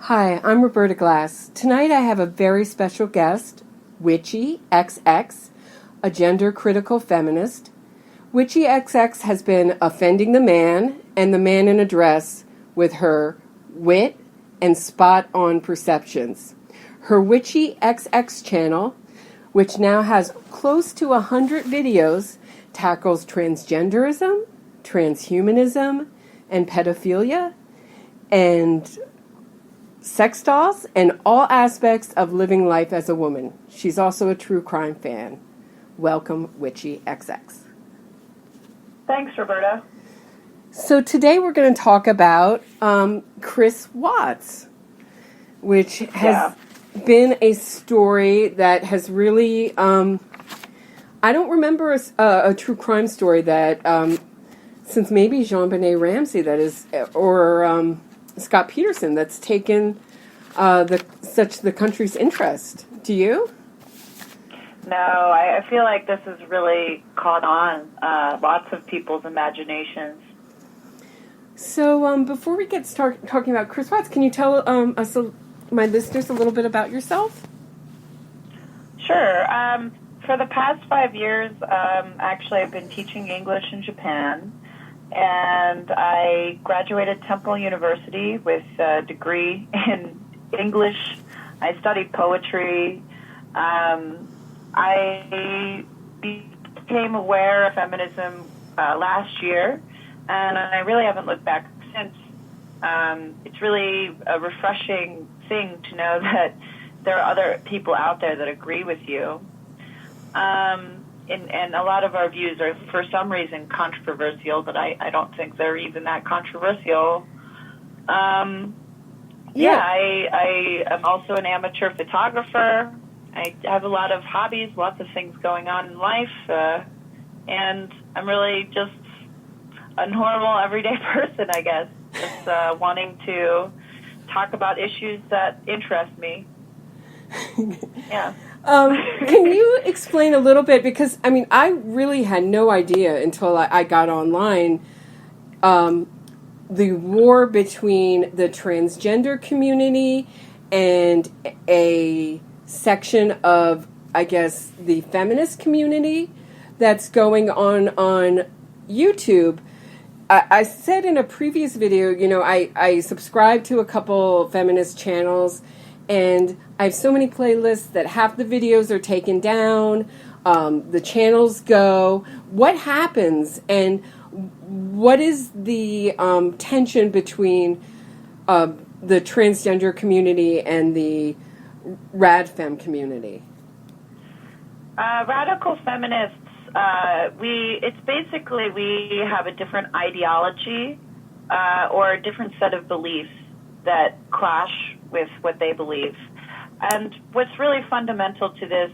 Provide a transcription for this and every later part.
Hi, I'm Roberta Glass. Tonight I have a very special guest, WitchyXX, a gender-critical feminist. WitchyXX has been offending the man and the man in a dress with her wit and spot-on perceptions. Her WitchyXX channel, which now has close to 100 videos, tackles transgenderism, transhumanism, and pedophilia, and sex dolls, and all aspects of living life as a woman. She's also a true crime fan. Welcome, WitchyXX. Thanks, Roberta. So today we're going to talk about Chris Watts, which has been a story that has really... I don't remember a true crime story that, since maybe JonBenet Ramsey, that is, or Scott Peterson, that's taken the country's interest. Do you? No, I feel like this has really caught on lots of people's imaginations. So before we get started talking about Chris Watts, can you tell my listeners a little bit about yourself? Sure. For the past 5 years, actually, I've been teaching English in Japan, and I graduated Temple University with a degree in English. I studied poetry. I became aware of feminism last year, and I really haven't looked back since. It's really a refreshing thing to know that there are other people out there that agree with you. And a lot of our views are, for some reason, controversial, but I don't think they're even that controversial. I am also an amateur photographer. I have a lot of hobbies, lots of things going on in life, and I'm really just a normal, everyday person, I guess, just wanting to talk about issues that interest me. Yeah. Can you explain a little bit, because, I mean, I really had no idea until I got online, the war between the transgender community and a section of, I guess, the feminist community that's going on YouTube. I said in a previous video, you know, I subscribe to a couple feminist channels, and I have so many playlists that half the videos are taken down, the channels go. What happens, and what is the tension between the transgender community and the rad femme community? Radical feminists, it's basically we have a different ideology or a different set of beliefs that clash with what they believe. And what's really fundamental to this,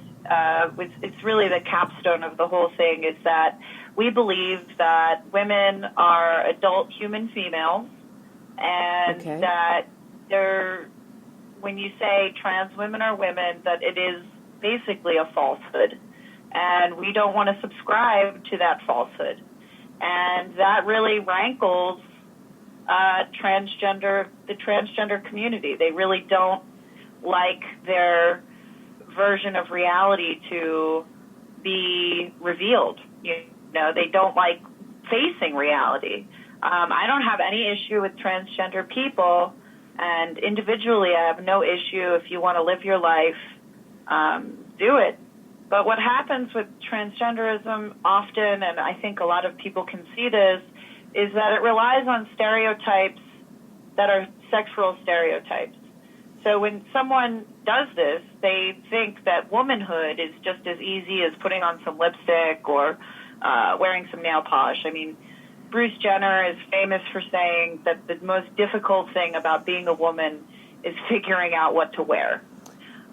it's really the capstone of the whole thing, is that we believe that women are adult human females, and that when you say trans women are women, that it is basically a falsehood. And we don't want to subscribe to that falsehood. And that really rankles the transgender community. They really don't like their version of reality to be revealed. You know, they don't like facing reality. I don't have any issue with transgender people, and individually I have no issue. If you want to live your life, do it. But what happens with transgenderism often, and I think a lot of people can see this, is that it relies on stereotypes that are sexual stereotypes. So when someone does this, they think that womanhood is just as easy as putting on some lipstick or wearing some nail polish. I mean, Bruce Jenner is famous for saying that the most difficult thing about being a woman is figuring out what to wear.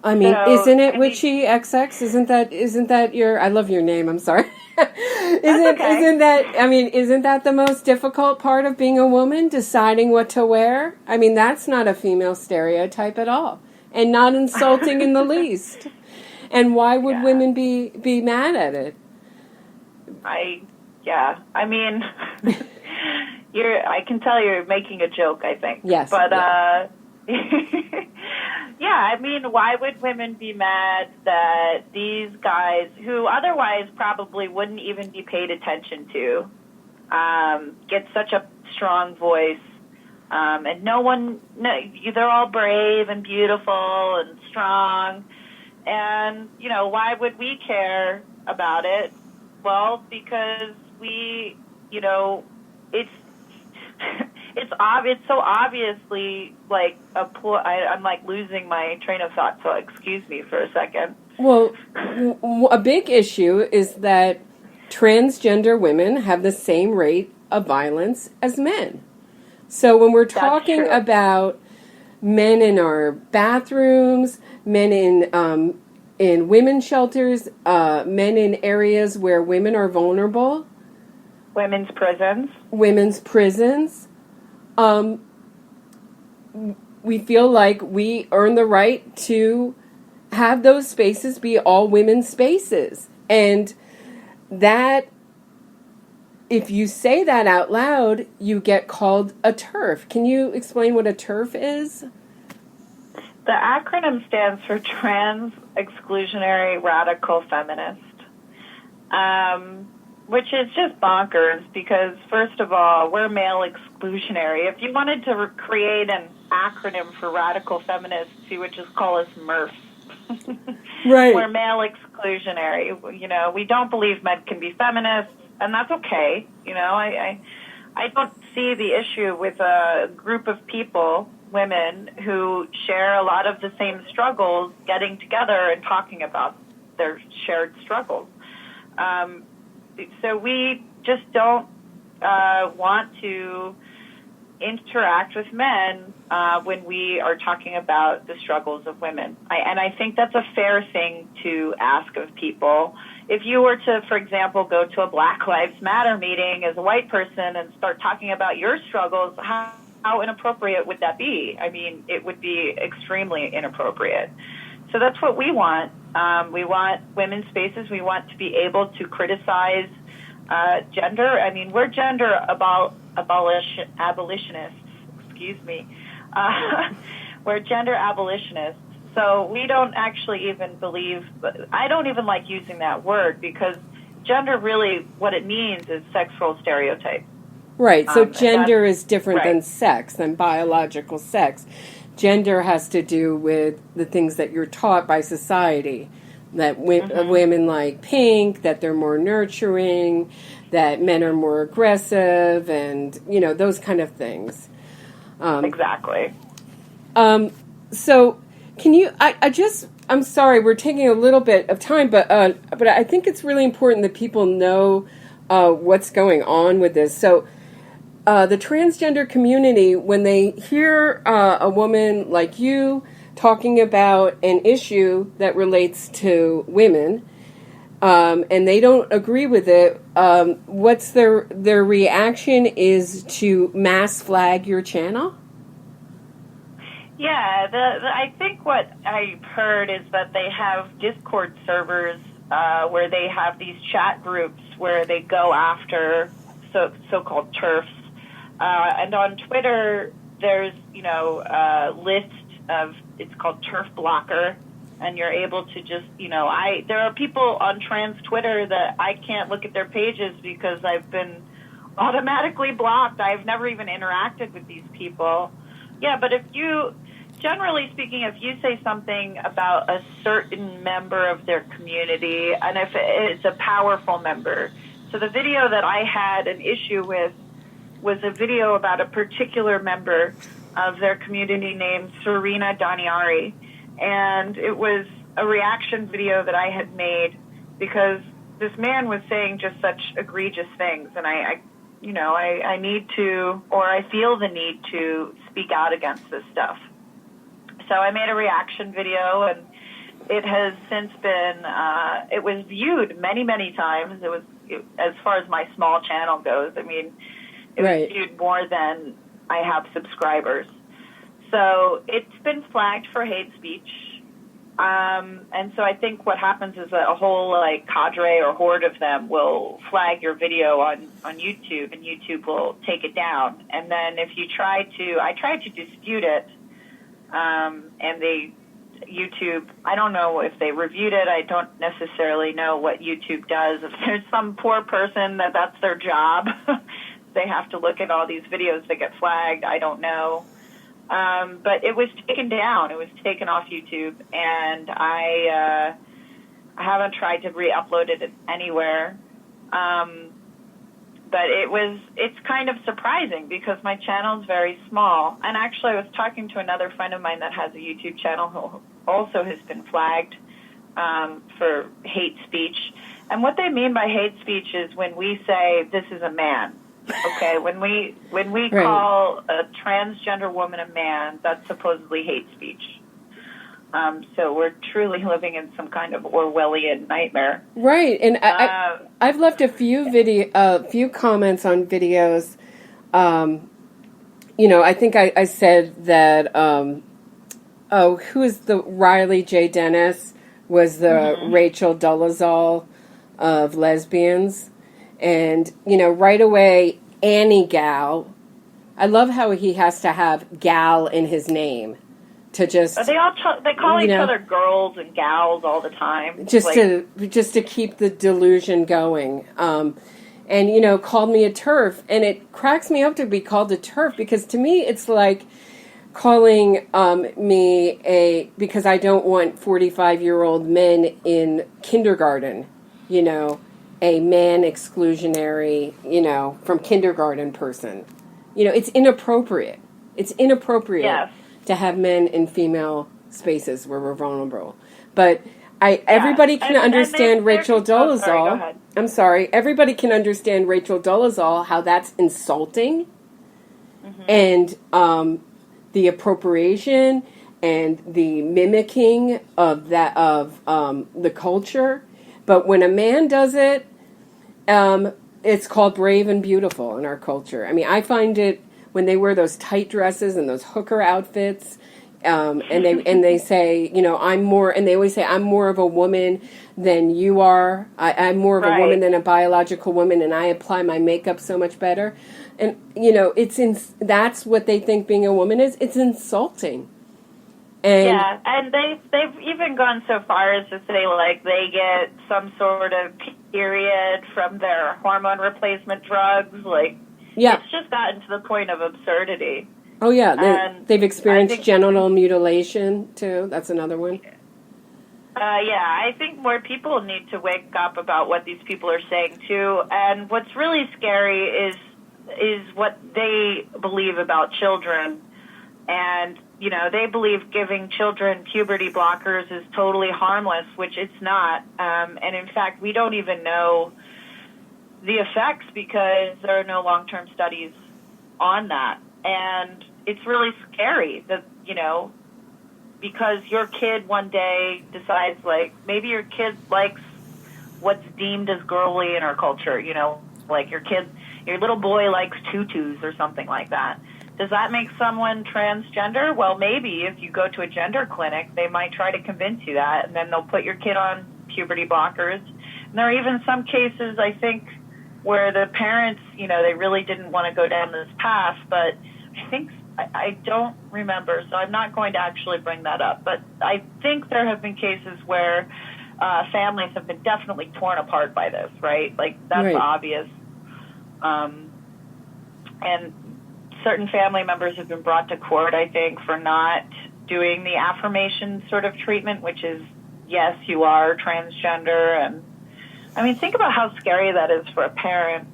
I mean, isn't it WitchyXX? Isn't that your? I love your name. I'm sorry. Isn't that the most difficult part of being a woman? Deciding what to wear. I mean, that's not a female stereotype at all, and not insulting in the least. And why would women be mad at it? I mean, I can tell you're making a joke, I think. Yes. But I mean, why would women be mad that these guys, who otherwise probably wouldn't even be paid attention to, get such a strong voice, and they're all brave and beautiful and strong, and, why would we care about it? Well, because we, it's it's so obviously like I'm like losing my train of thought, so excuse me for a second. Well, a big issue is that transgender women have the same rate of violence as men. So when we're talking about men in our bathrooms, men in women's shelters, men in areas where women are vulnerable, women's prisons, we feel like we earn the right to have those spaces be all women's spaces. And that, if you say that out loud, you get called a TERF. Can you explain what a TERF is? The acronym stands for Trans Exclusionary Radical Feminist, which is just bonkers because, first of all, we're male exclusionary. If you wanted to create an acronym for radical feminists, you would just call us MRFs. Right. We're male exclusionary. We don't believe men can be feminists, and that's okay. I don't see the issue with a group of people, women, who share a lot of the same struggles, getting together and talking about their shared struggles. So we just don't want to interact with men when we are talking about the struggles of women. And I think that's a fair thing to ask of people. If you were to, for example, go to a Black Lives Matter meeting as a white person and start talking about your struggles, how inappropriate would that be? I mean, it would be extremely inappropriate. So that's what we want. We want women's spaces. We want to be able to criticize gender. I mean, we're gender abolitionists. Excuse me. We're gender abolitionists. So we don't actually even believe, I don't even like using that word because gender really, what it means is sexual stereotype. Right, so gender is different than sex, than biological sex. Gender has to do with the things that you're taught by society, that women like pink, that they're more nurturing, that men are more aggressive, and, those kind of things. Exactly. So can you, I'm sorry, we're taking a little bit of time, but I think it's really important that people know what's going on with this. So the transgender community, when they hear a woman like you talking about an issue that relates to women, and they don't agree with it, what's their reaction is to mass flag your channel? Yeah, I think what I've heard is that they have Discord servers where they have these chat groups where they go after so-called TERFs. And on Twitter, there's, a list of, it's called TERF Blocker, and you're able to just, there are people on trans Twitter that I can't look at their pages because I've been automatically blocked. I've never even interacted with these people. Yeah, but generally speaking, if you say something about a certain member of their community, and if it's a powerful member, so the video that I had an issue with was a video about a particular member of their community named Serena Daniari. And it was a reaction video that I had made because this man was saying just such egregious things. And I need to, or I feel the need to speak out against this stuff. So I made a reaction video, and it has since been, it was viewed many, many times. As far as my small channel goes, I mean, it was viewed more than I have subscribers. So it's been flagged for hate speech. And so I think what happens is that a whole cadre or horde of them will flag your video on YouTube, and YouTube will take it down. And then if you I tried to dispute it, and YouTube, I don't know if they reviewed it. I don't necessarily know what YouTube does. If there's some poor person that's their job, they have to look at all these videos that get flagged. I don't know. But it was taken down. It was taken off YouTube, and I haven't tried to re-upload it anywhere. But it's kind of surprising because my channel is very small. And actually, I was talking to another friend of mine that has a YouTube channel who also has been flagged for hate speech. And what they mean by hate speech is when we say this is a man. Okay, when we Right. call a transgender woman a man, that's supposedly hate speech. So we're truly living in some kind of Orwellian nightmare. Right, and I've left a few comments on videos. I think I said that. Who is the Riley J. Dennis was the Rachel Dolezal of lesbians, and right away Annie Gal. I love how he has to have gal in his name. To just they call each other girls and gals all the time, just to keep the delusion going, and called me a TERF, and it cracks me up to be called a TERF because to me it's like calling me because I don't want 45-year-old men in kindergarten, a man exclusionary, from kindergarten person, it's inappropriate. It's inappropriate. Yes. To have men in female spaces where we're vulnerable. But everybody can understand Rachel Dolezal. I'm sorry. Everybody can understand Rachel Dolezal, how that's insulting. And the appropriation and the mimicking of that of the culture. But when a man does it, it's called brave and beautiful in our culture. I mean, I find it when they wear those tight dresses and those hooker outfits, and they say, I'm more, and they always say, I'm more of a woman than you are. I'm more of a woman than a biological woman, and I apply my makeup so much better. And that's what they think being a woman is. It's insulting. And they've even gone so far as to say like they get some sort of period from their hormone replacement drugs, like. Yeah. It's just gotten to the point of absurdity. Oh, yeah. They've experienced genital mutilation, too. That's another one. I think more people need to wake up about what these people are saying, too. And what's really scary is what they believe about children. And, they believe giving children puberty blockers is totally harmless, which it's not. And, in fact, we don't even know the effects because there are no long-term studies on that. And it's really scary that, because your kid one day decides, like, maybe your kid likes what's deemed as girly in our culture, like your little boy likes tutus or something like that. Does that make someone transgender? Well, maybe if you go to a gender clinic, they might try to convince you that, and then they'll put your kid on puberty blockers. And there are even some cases, I think, where the parents, they really didn't want to go down this path, but I don't remember, so I'm not going to actually bring that up. But I think there have been cases where families have been definitely torn apart by this, right? Like, that's obvious. And certain family members have been brought to court, I think, for not doing the affirmation sort of treatment, which is, yes, you are transgender, and I mean, think about how scary that is for a parent.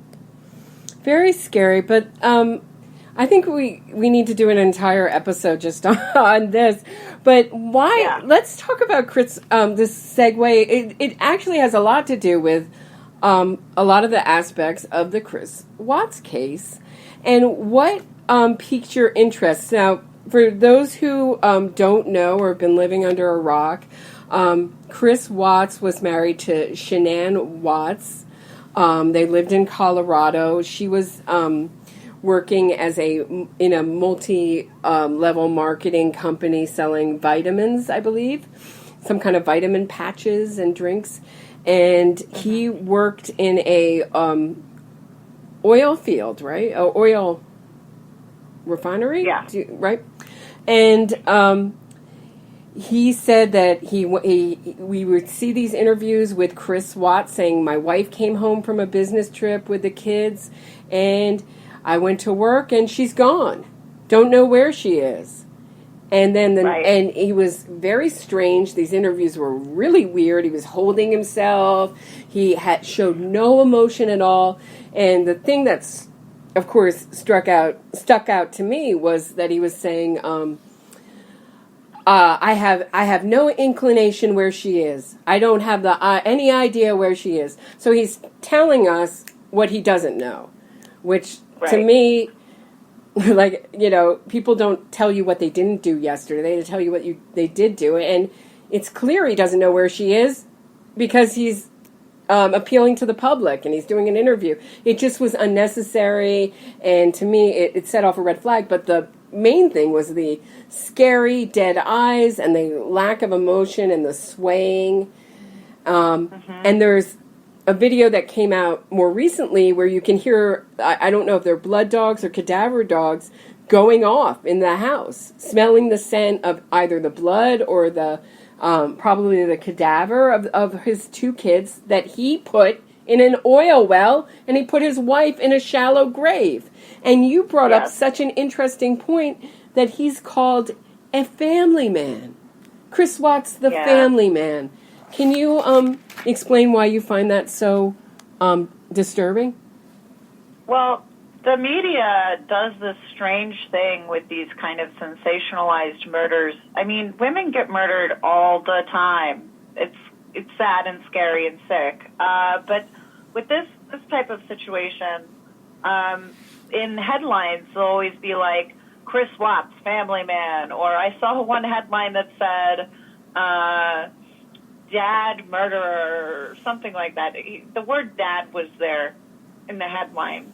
Very scary, but I think we need to do an entire episode just on this. But why? Yeah. Let's talk about Chris. This segue. It actually has a lot to do with a lot of the aspects of the Chris Watts case, and what piqued your interest. Now, for those who don't know or have been living under a rock. Chris Watts was married to Shanann Watts. They lived in Colorado. She was working in a multi-level marketing company selling vitamins, I believe, some kind of vitamin patches and drinks. And he worked in a oil field, right? Oil refinery, yeah, right? And he said that we would see these interviews with Chris Watts saying, my wife came home from a business trip with the kids, and I went to work, and she's gone. Don't know where she is. And then and he was very strange. These interviews were really weird. He was holding himself. He showed no emotion at all. And the thing that's, of course, stuck out to me was that he was saying, I have no inclination where she is. I don't have any idea where she is. So he's telling us what he doesn't know, which to me, like, people don't tell you what they didn't do yesterday. They tell you what they did do. And it's clear he doesn't know where she is because he's appealing to the public and he's doing an interview. It just was unnecessary. And to me, it set off a red flag. But the main thing was the scary dead eyes and the lack of emotion and the swaying. And there's a video that came out more recently where you can hear, I don't know if they're blood dogs or cadaver dogs, going off in the house, smelling the scent of either the blood or the probably the cadaver of his two kids that he put in an oil well, and he put his wife in a shallow grave. And you brought up such an interesting point that he's called a family man. Chris Watts, the family man. Can you explain why you find that so disturbing? Well, the media does this strange thing with these kind of sensationalized murders. I mean, women get murdered all the time. It's sad and scary and sick. But with this type of situation, in headlines, they'll always be like, Chris Watts, family man, or I saw one headline that said, dad murderer, or something like that. The word dad was there in the headline.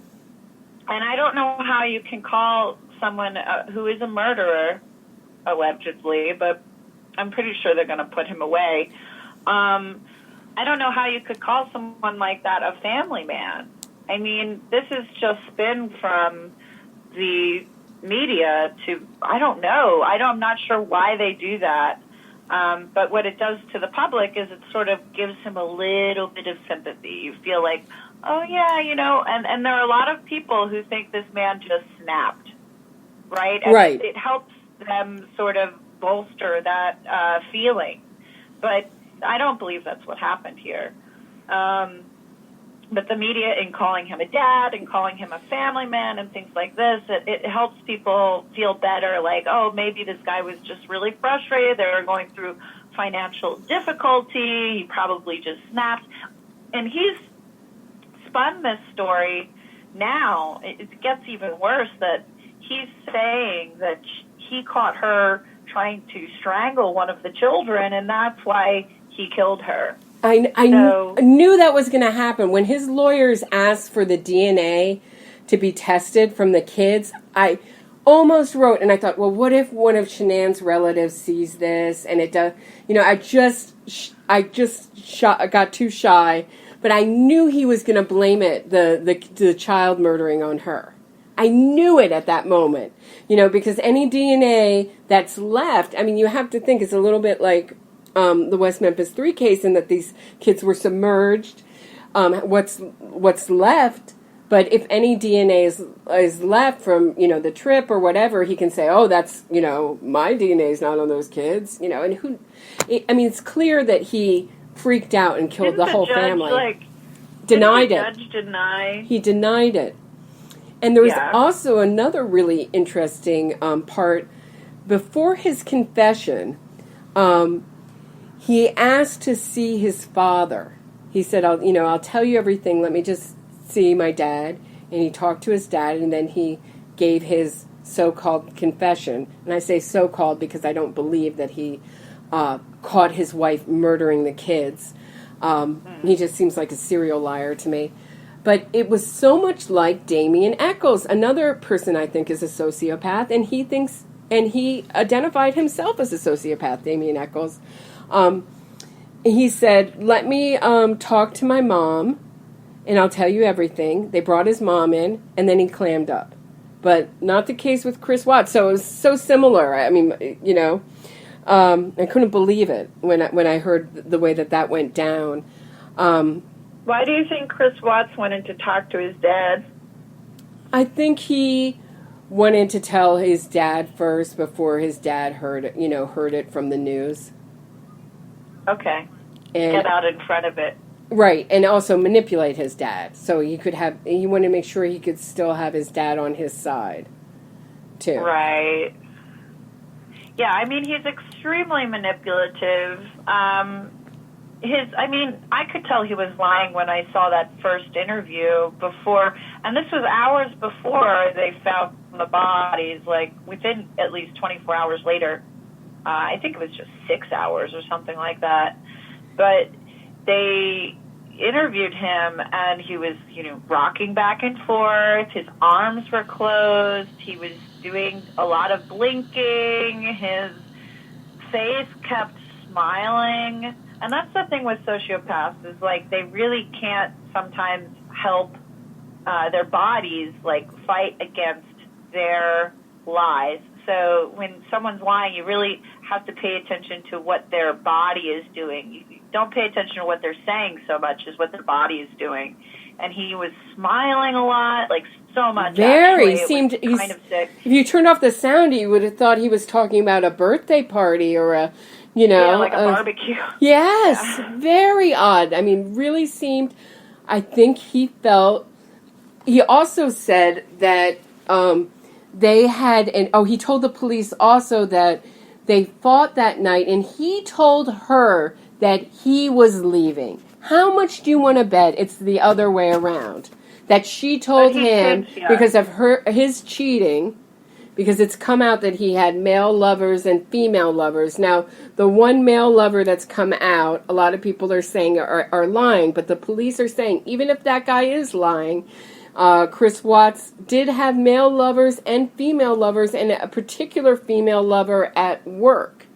And I don't know how you can call someone who is a murderer, allegedly, but I'm pretty sure they're going to put him away. I don't know how you could call someone like that a family man. I mean, this has just been from the media to, I don't know. I'm not sure why they do that. But what it does to the public is it sort of gives him a little bit of sympathy. You feel like, oh, yeah, and there are a lot of people who think this man just snapped, right? And right. It helps them sort of bolster that feeling. But I don't believe that's what happened here. But the media, in calling him a dad and calling him a family man and things like this, it helps people feel better, like, oh, maybe this guy was just really frustrated. They were going through financial difficulty. He probably just snapped. And he's spun this story now. It gets even worse that he's saying that he caught her trying to strangle one of the children, and that's why he killed her. I knew that was going to happen. When his lawyers asked for the DNA to be tested from the kids, I almost wrote, and I thought, well, what if one of Shanann's relatives sees this? And it does, I just got too shy, but I knew he was going to blame it, the child murdering on her. I knew it at that moment, because any DNA that's left, I mean, you have to think it's a little bit like the West Memphis 3 case, in that these kids were submerged. What's left? But if any DNA is left from the trip or whatever, he can say, "Oh, that's my DNA is not on those kids." And who? It's clear that he freaked out and killed the whole family. Denied it. Judge deny? He denied it. And there was also another really interesting part before his confession. He asked to see his father. He said, I'll tell you everything. Let me just see my dad. And he talked to his dad, and then he gave his so-called confession. And I say so-called because I don't believe that he caught his wife murdering the kids. He just seems like a serial liar to me. But it was so much like Damien Echols, another person I think is a sociopath, and he identified himself as a sociopath, Damien Echols. He said, let me talk to my mom, and I'll tell you everything. They brought his mom in, and then he clammed up. But not the case with Chris Watts. So it was so similar. I mean, I couldn't believe it when I heard the way that went down. Why do you think Chris Watts went in to talk to his dad? I think he went in to tell his dad first before his dad heard it from the news. Okay. And, get out in front of it. Right, and also manipulate his dad. So he wanted to make sure he could still have his dad on his side, too. Right. Yeah, I mean, he's extremely manipulative. I could tell he was lying when I saw that first interview before, and this was hours before they found the bodies, like within at least 24 hours later. I think it was just 6 hours or something like that. But they interviewed him, and he was, rocking back and forth. His arms were closed. He was doing a lot of blinking. His face kept smiling. And that's the thing with sociopaths is, like, they really can't sometimes help their bodies, like, fight against their lies. So when someone's lying, you really have to pay attention to what their body is doing. You don't pay attention to what they're saying so much as what their body is doing. And he was smiling a lot, like so much. Very. Seemed kind of sick. If you turned off the sound, you would have thought he was talking about a birthday party or a, like a barbecue. Yes. Yeah. Very odd. I mean, really seemed, I think he also said that, they had, he told the police also that they fought that night, and he told her that he was leaving. How much do you want to bet it's the other way around? That she told him because of his cheating, because it's come out that he had male lovers and female lovers. Now, the one male lover that's come out, a lot of people are saying are lying, but the police are saying even if that guy is lying, Chris Watts did have male lovers and female lovers, and a particular female lover at work.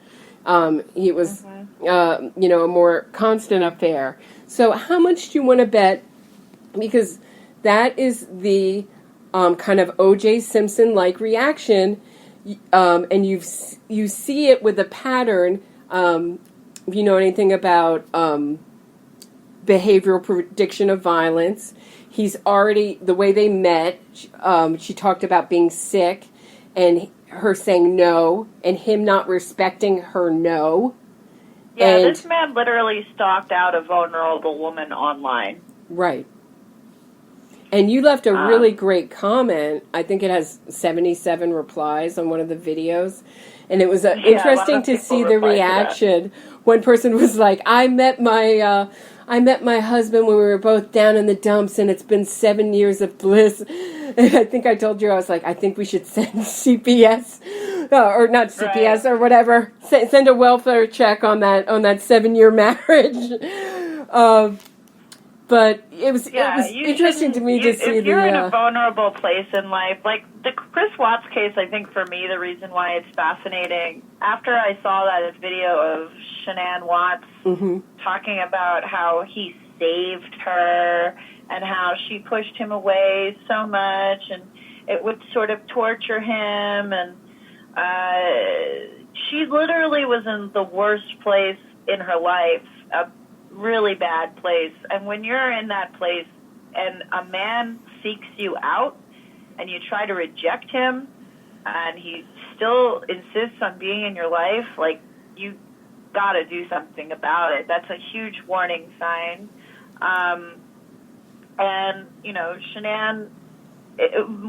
He was, a more constant affair. So how much do you want to bet? Because that is the kind of O.J. Simpson-like reaction, and you see it with a pattern. If you know anything about behavioral prediction of violence, he's already, the way they met, she talked about being sick and her saying no and him not respecting her no. Yeah, and this man literally stalked out a vulnerable woman online. Right. And you left a really great comment. I think it has 77 replies on one of the videos. And it was interesting to see the reaction. One person was like, I met my husband when we were both down in the dumps, and it's been 7 years of bliss. And I think I told you, I was like, I think we should send CPS, or not CPS, or whatever. Send a welfare check on that 7-year marriage. But it was interesting to me to see if you're in a vulnerable place in life, like the Chris Watts case, I think for me the reason why it's fascinating, after I saw that video of Shanann Watts talking about how he saved her and how she pushed him away so much and it would sort of torture him, and she literally was in the worst place in her life, really bad place. And when you're in that place and a man seeks you out and you try to reject him and he still insists on being in your life, like, you got to do something about it. That's a huge warning sign. And, Shanann,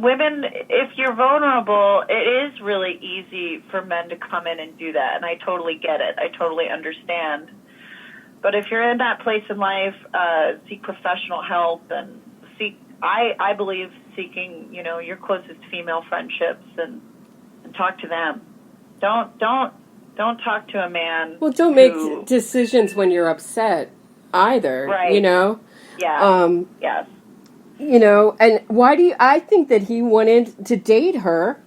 women, if you're vulnerable, it is really easy for men to come in and do that. And I totally get it. I totally understand. But if you're in that place in life, seek professional help and I believe seeking, your closest female friendships and talk to them. Don't talk to a man. Well, don't make decisions when you're upset either, right. Yeah. Yes. And why I think that he wanted to date her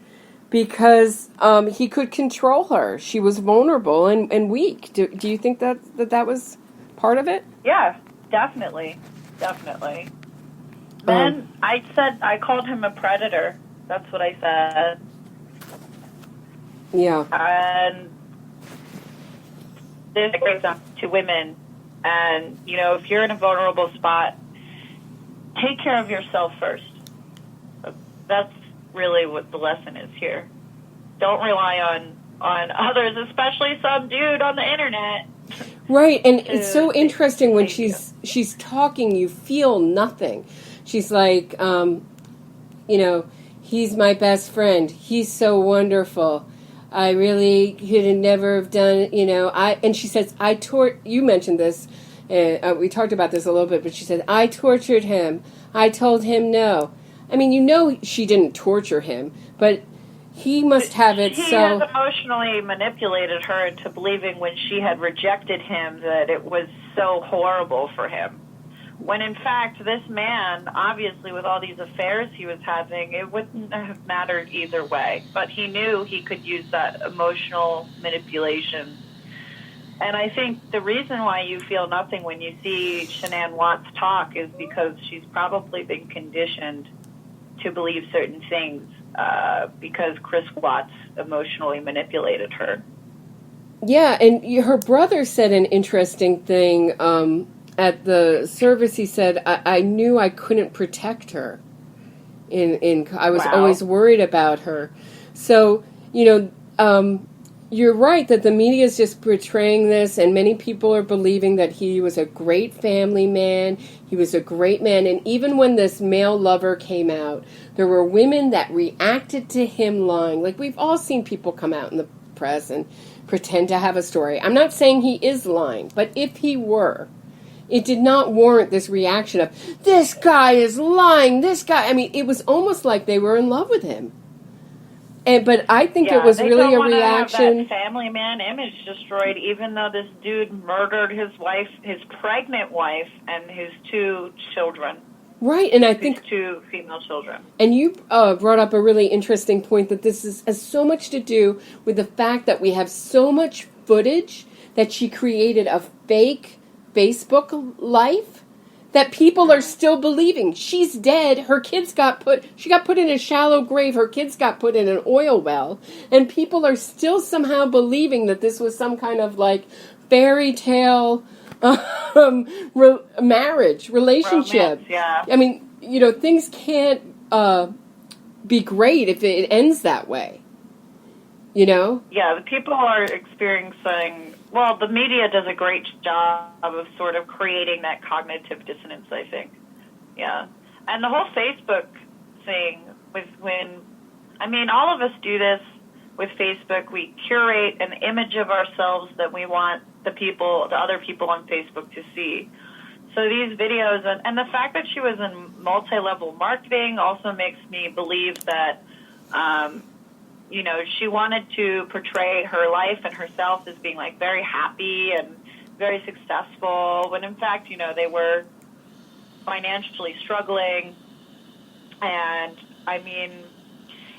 because he could control her. She was vulnerable and weak. Do you think that was part of it? Yeah, definitely. Then I called him a predator. That's what I said. Yeah. And this brings up to women. And, you know, if you're in a vulnerable spot, take care of yourself first. That's really what the lesson is here. Don't rely on others, especially some dude on the internet. Right, and it's so interesting when she's talking, you feel nothing. She's like, you know, he's my best friend. He's so wonderful. I really could have never have done, you know, and she says, you mentioned this, we talked about this a little bit, but she said, I tortured him. I told him no. I mean, you know she didn't torture him, but he must have it he so... He has emotionally manipulated her into believing when she had rejected him that it was so horrible for him. When in fact, this man, obviously with all these affairs he was having, it wouldn't have mattered either way. But he knew he could use that emotional manipulation. And I think the reason why you feel nothing when you see Shanann Watts talk is because she's probably been conditioned to believe certain things because Chris Watts emotionally manipulated her. Yeah, and her brother said an interesting thing at the service. He said, I knew I couldn't protect her. I was always worried about her. So, you know, you're right that the media is just portraying this, and many people are believing that he was a great family man, he was a great man, and even when this male lover came out, there were women that reacted to him lying. Like, we've all seen people come out in the press and pretend to have a story. I'm not saying he is lying, but if he were, it did not warrant this reaction of, this guy is lying, this guy. I mean, it was almost like they were in love with him. But I think it was really a reaction. Have that family man image destroyed, even though this dude murdered his wife, his pregnant wife, and his 2 children. Right, and I think his 2 female children. And you brought up a really interesting point that this has so much to do with the fact that we have so much footage that she created a fake Facebook life that people are still believing. She's dead. Her kids she got put in a shallow grave. Her kids got put in an oil well. And people are still somehow believing that this was some kind of like fairy tale marriage, relationship. Romance, yeah. I mean, you know, things can't be great if it ends that way. You know? Yeah, the people are experiencing... Well, the media does a great job of sort of creating that cognitive dissonance, I think. Yeah. And the whole Facebook thing all of us do this with Facebook. We curate an image of ourselves that we want the other people on Facebook to see. So these videos, and the fact that she was in multi-level marketing also makes me believe that, you know, she wanted to portray her life and herself as being like very happy and very successful, when in fact, you know, they were financially struggling. And I mean,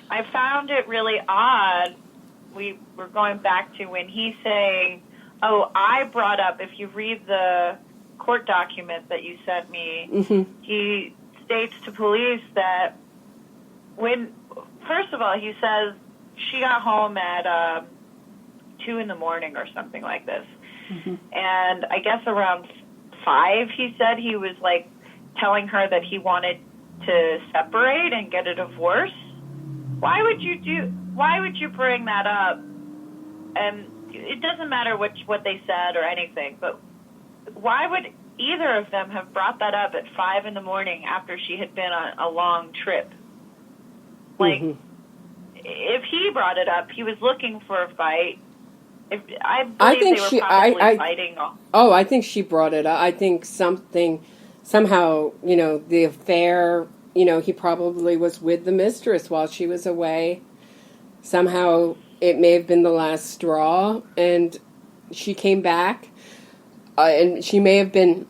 I found it really odd. We were going back to when he's saying, oh, I brought up, if you read the court document that you sent me, he states to police that first of all, he says, she got home at 2 a.m. or something like this. And I guess around 5, he said he was like telling her that he wanted to separate and get a divorce. Why would you bring that up? And it doesn't matter what they said or anything, but why would either of them have brought that up at 5 a.m. after she had been on a long trip? Like, if he brought it up, he was looking for a fight. I think they were probably fighting. I think she brought it up. I think somehow, you know, the affair, you know, he probably was with the mistress while she was away. Somehow it may have been the last straw, and she came back, and she may have been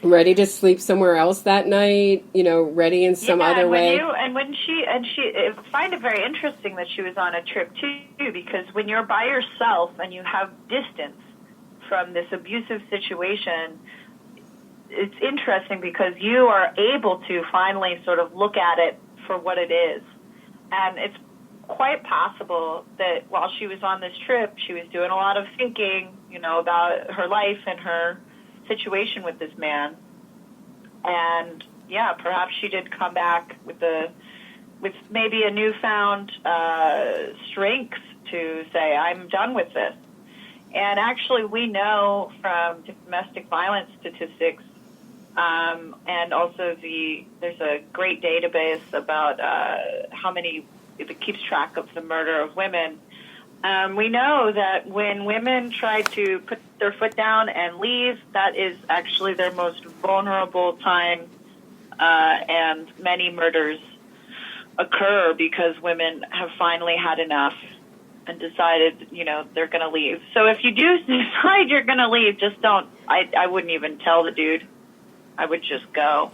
ready to sleep somewhere else that night, you know, ready in some other way. I find it very interesting that she was on a trip too, because when you're by yourself and you have distance from this abusive situation, it's interesting because you are able to finally sort of look at it for what it is. And quite possible that while she was on this trip, she was doing a lot of thinking, about her life and her situation with this man. And yeah, perhaps she did come back with maybe a newfound strength to say, I'm done with this. And actually, we know from domestic violence statistics, and also there's a great database about how many, it keeps track of the murder of women. We know that when women try to put their foot down and leave, that is actually their most vulnerable time, and many murders occur because women have finally had enough and decided, they're going to leave. So if you do decide you're going to leave, just don't, I wouldn't even tell the dude. I would just go.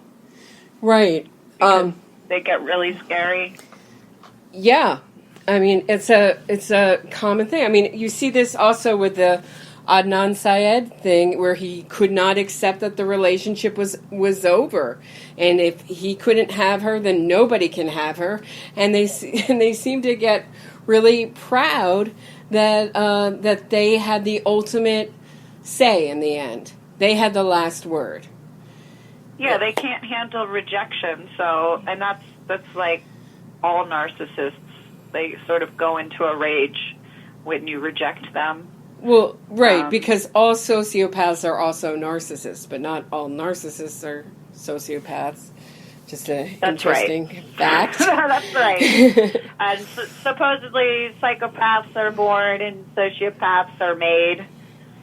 Right. They get really scary. Yeah. I mean, it's a common thing. I mean, you see this also with the Adnan Syed thing, where he could not accept that the relationship was over, and if he couldn't have her, then nobody can have her. And they seem to get really proud that they had the ultimate say in the end. They had the last word. Yeah, they can't handle rejection. So, and that's like all narcissists. They sort of go into a rage when you reject them. Well, right, because all sociopaths are also narcissists, but not all narcissists are sociopaths. Just an interesting fact. That's right. And supposedly psychopaths are born and sociopaths are made.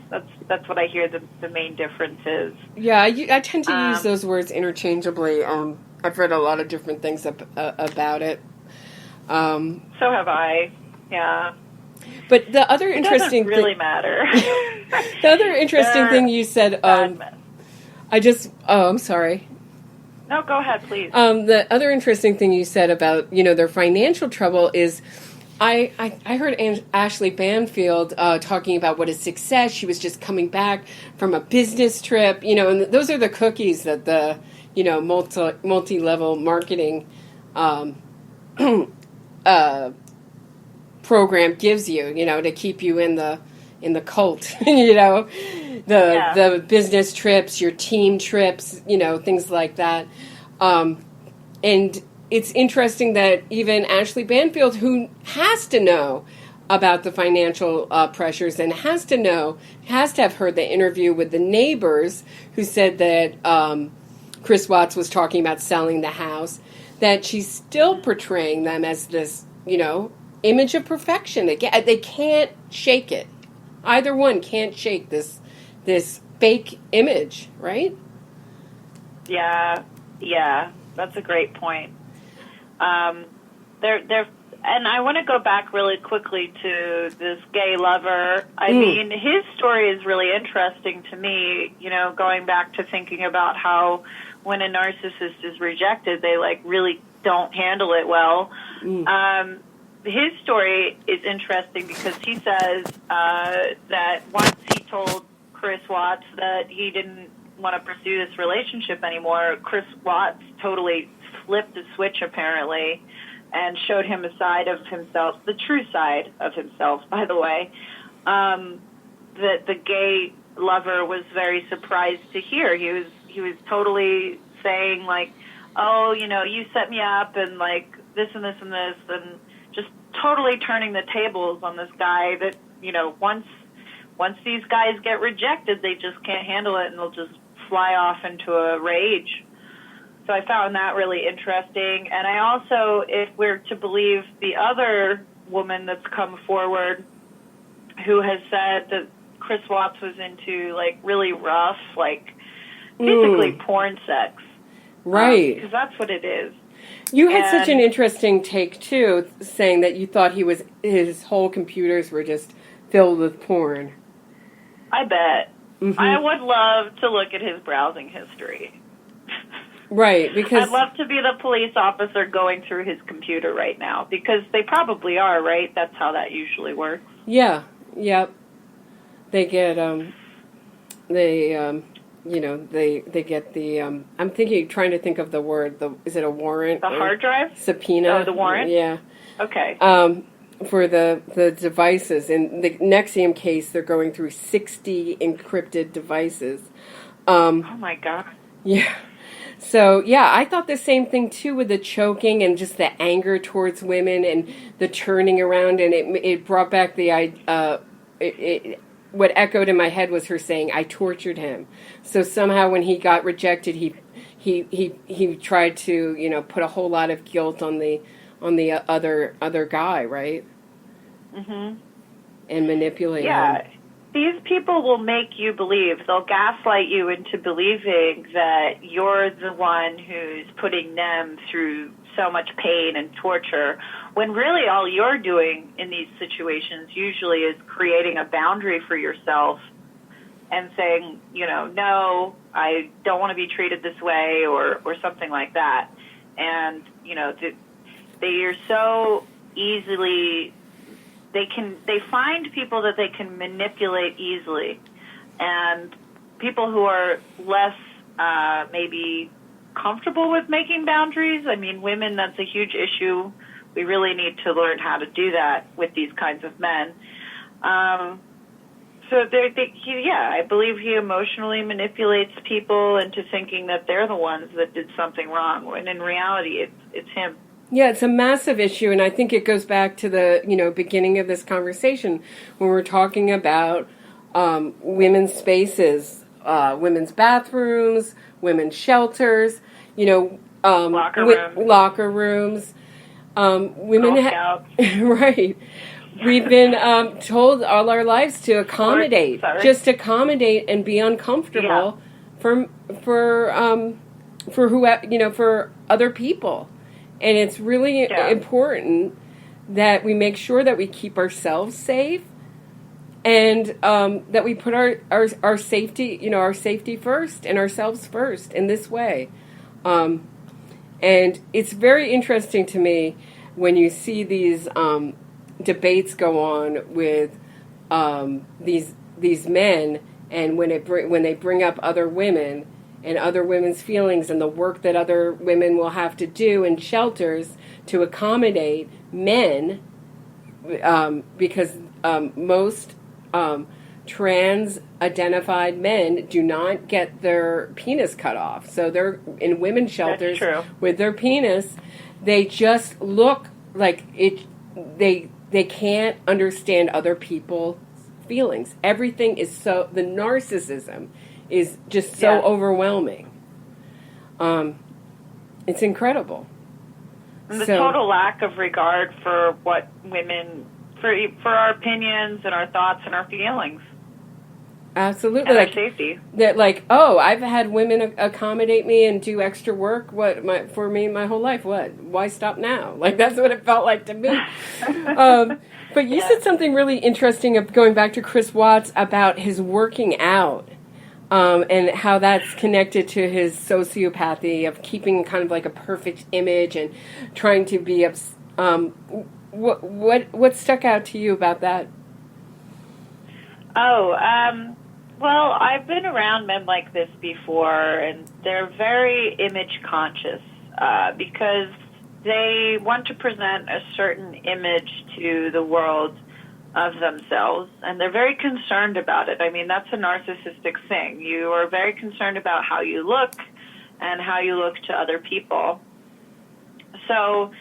That's what I hear the main difference is. Yeah, I tend to use those words interchangeably. I've read a lot of different things about it. So have I. Yeah. But the other interesting thing... It doesn't really matter. The other interesting thing you said... I'm sorry. No, go ahead, please. The other interesting thing you said about, their financial trouble is... I heard Ashley Banfield talking about what is success. She was just coming back from a business trip, and those are the cookies that the, multi-level marketing program gives you, to keep you in the cult, the business trips, your team trips, things like that. And it's interesting that even Ashley Banfield, who has to know about the financial pressures and has to have heard the interview with the neighbors who said that Chris Watts was talking about selling the house, that she's still portraying them as this, image of perfection. They can't shake it. Either one can't shake this fake image, right? Yeah, that's a great point. And I want to go back really quickly to this gay lover. I mean, his story is really interesting to me, going back to thinking about how when a narcissist is rejected, they really don't handle it well. His story is interesting because he says that once he told Chris Watts that he didn't want to pursue this relationship anymore, Chris Watts totally flipped the switch, apparently, and showed him a side of himself, the true side of himself, by the way, that the gay lover was very surprised to hear. He was totally saying, oh, you set me up, and this and this and this, and just totally turning the tables on this guy that, once these guys get rejected, they just can't handle it, and they'll just fly off into a rage. So I found that really interesting. And I also, if we're to believe the other woman that's come forward who has said that Chris Watts was into, really rough, basically porn sex. Right. Because that's what it is. You had such an interesting take, too, saying that you thought his whole computers were just filled with porn. I bet. Mm-hmm. I would love to look at his browsing history. Right, because... I'd love to be the police officer going through his computer right now, because they probably are, right? That's how that usually works. Yeah, yep. They get, they get the, I'm trying to think of the word, is it a warrant? The hard drive? Subpoena? Oh, the warrant? Yeah. Okay. For the devices. In the Nexium case, they're going through 60 encrypted devices. Oh my God. Yeah. So, yeah, I thought the same thing, too, with the choking and just the anger towards women and the turning around. And it brought back what echoed in my head was her saying, I tortured him. So somehow when he got rejected, he tried to, put a whole lot of guilt on the other guy, right? Mm-hmm. And manipulate him. Yeah. These people will make you believe, they'll gaslight you into believing that you're the one who's putting them through so much pain and torture, when really all you're doing in these situations usually is creating a boundary for yourself and saying, no, I don't want to be treated this way or something like that. And, you're so easily... They find people that they can manipulate easily, and people who are less maybe comfortable with making boundaries. I mean, women, that's a huge issue. We really need to learn how to do that with these kinds of men. I believe he emotionally manipulates people into thinking that they're the ones that did something wrong, when in reality it's him. Yeah, it's a massive issue, and I think it goes back to the beginning of this conversation when we're talking about women's spaces, women's bathrooms, women's shelters, locker rooms. Women right. We've been told all our lives to accommodate, just accommodate and be uncomfortable for other people. And it's really important that we make sure that we keep ourselves safe, and that we put our safety, our safety first and ourselves first in this way. And it's very interesting to me when you see these debates go on with these men, and when they bring up other women and other women's feelings and the work that other women will have to do in shelters to accommodate men, because most trans-identified men do not get their penis cut off. So they're in women's shelters with their penis. They just look like it. They can't understand other people's feelings. Everything is the narcissism is just so overwhelming. It's incredible. And the total lack of regard for what women, for our opinions and our thoughts and our feelings. Absolutely. And our safety. That I've had women accommodate me and do extra work for me my whole life. What? Why stop now? That's what it felt like to me. But you said something really interesting going back to Chris Watts about his working out. And how that's connected to his sociopathy of keeping kind of like a perfect image and trying to be. What stuck out to you about that? Well, I've been around men like this before, and they're very image conscious because they want to present a certain image to the world of themselves, and they're very concerned about it. I mean, that's a narcissistic thing. You are very concerned about how you look and how you look to other people. So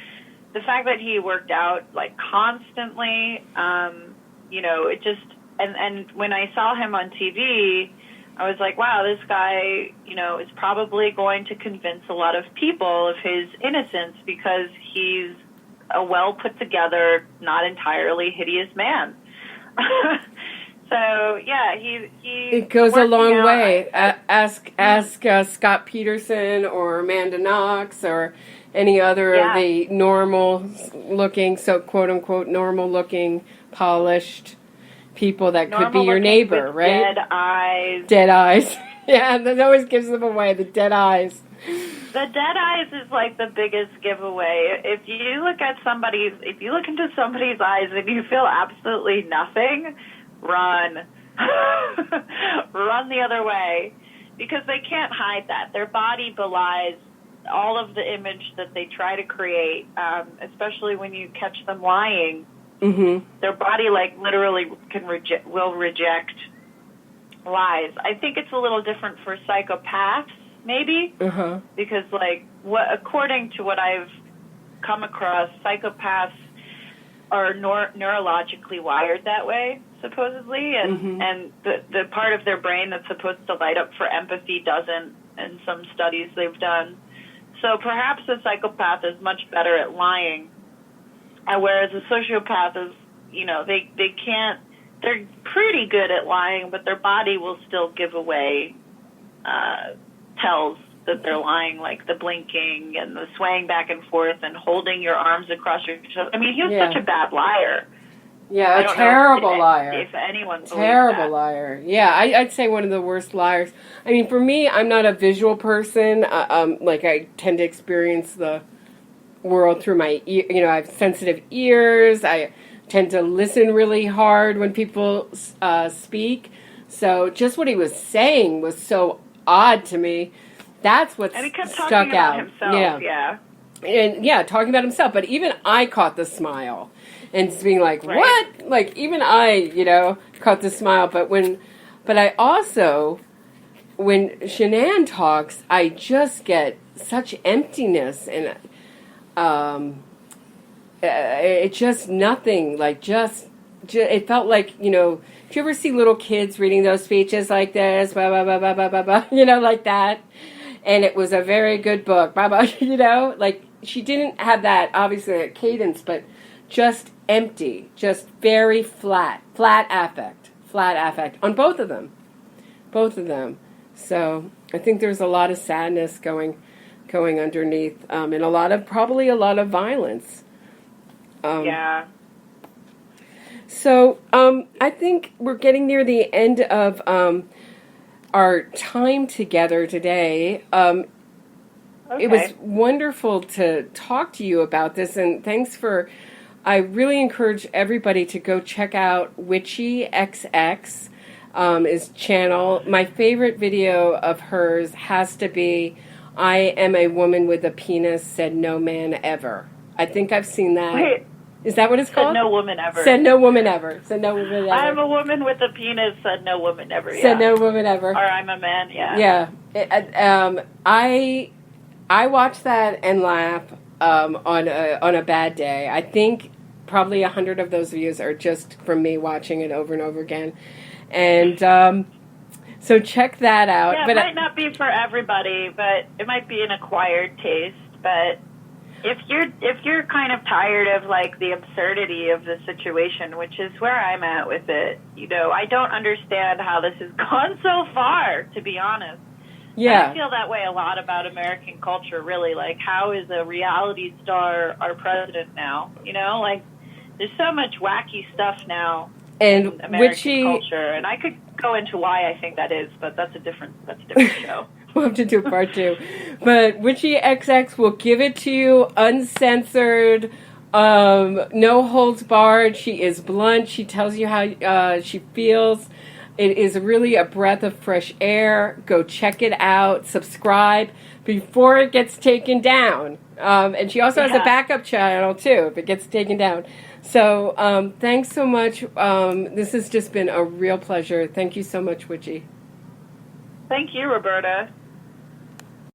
the fact that he worked out constantly, it just, and when I saw him on TV, I was like, wow, this guy, is probably going to convince a lot of people of his innocence because he's a well put together, not entirely hideous man. So he it goes a long way. Ask Scott Peterson or Amanda Knox or any other of the normal looking, so quote unquote normal looking, polished people that could be your neighbor, right? Dead eyes. Dead eyes. Yeah, that always gives them away. The dead eyes. The dead eyes is the biggest giveaway. If you look into somebody's eyes and you feel absolutely nothing, run. Run the other way. because they can't hide that. Their body belies all of the image that they try to create, especially when you catch them lying. Mm-hmm. Their body, like, literally will reject lies. I think it's a little different for psychopaths, maybe, because, like, according to what I've come across, psychopaths are neurologically wired that way, supposedly, and the part of their brain that's supposed to light up for empathy doesn't, in some studies they've done. So perhaps a psychopath is much better at lying, whereas a sociopath is, they can't, they're pretty good at lying, but their body will still give away tells that they're lying, like the blinking and the swaying back and forth and holding your arms across your chest. I mean, he was such a bad liar. Yeah, a terrible liar. If anyone believes terrible that. liar. Yeah, I'd say one of the worst liars. I mean, for me, I'm not a visual person. Like, I tend to experience the world through my ear. I have sensitive ears. I tend to listen really hard when people speak. So just what he was saying was so odd to me. That's what and he kept stuck talking out. About himself, yeah. And talking about himself. But even I caught the smile. And just being like, what? Like, even I, caught the smile. But I also, when Shanann talks, I just get such emptiness. And it's just nothing. Like, just it felt like, do you ever see little kids reading those speeches like this? Blah, blah, blah, blah, blah, blah, blah, like that. And it was a very good book. Blah, blah, like, she didn't have that, obviously, a cadence, but just empty, just very flat affect on both of them. So I think there's a lot of sadness going underneath, and probably a lot of violence. So I think we're getting near the end of our time together today. It was wonderful to talk to you about this, and thanks for. I really encourage everybody to go check out WitchyXX, his channel. My favorite video of hers has to be "I am a woman with a penis, said no man ever." I think I've seen that. Wait. Is that what it's called? Said no woman ever. Said no woman ever. Said no woman ever. I'm a woman with a penis, said no woman ever. Yeah. Said no woman ever. Or I'm a man, yeah. Yeah. I watch that and laugh on a bad day. I think probably 100 of those views are just from me watching it over and over again. And so check that out. Yeah, it might not be for everybody, but it might be an acquired taste. But if you're kind of tired of, like, the absurdity of the situation, which is where I'm at with it, I don't understand how this has gone so far, to be honest. Yeah. And I feel that way a lot about American culture, really. Like, how is a reality star our president now? Like, there's so much wacky stuff now in American culture, and I could go into why I think that is, but that's a different show. We'll have to do part 2. But WitchyXX will give it to you uncensored, no holds barred. She is blunt. She tells you how she feels. It is really a breath of fresh air. Go check it out. Subscribe before it gets taken down. And she also has a backup channel, too, if it gets taken down. So thanks so much. This has just been a real pleasure. Thank you so much, Witchy. Thank you, Roberta.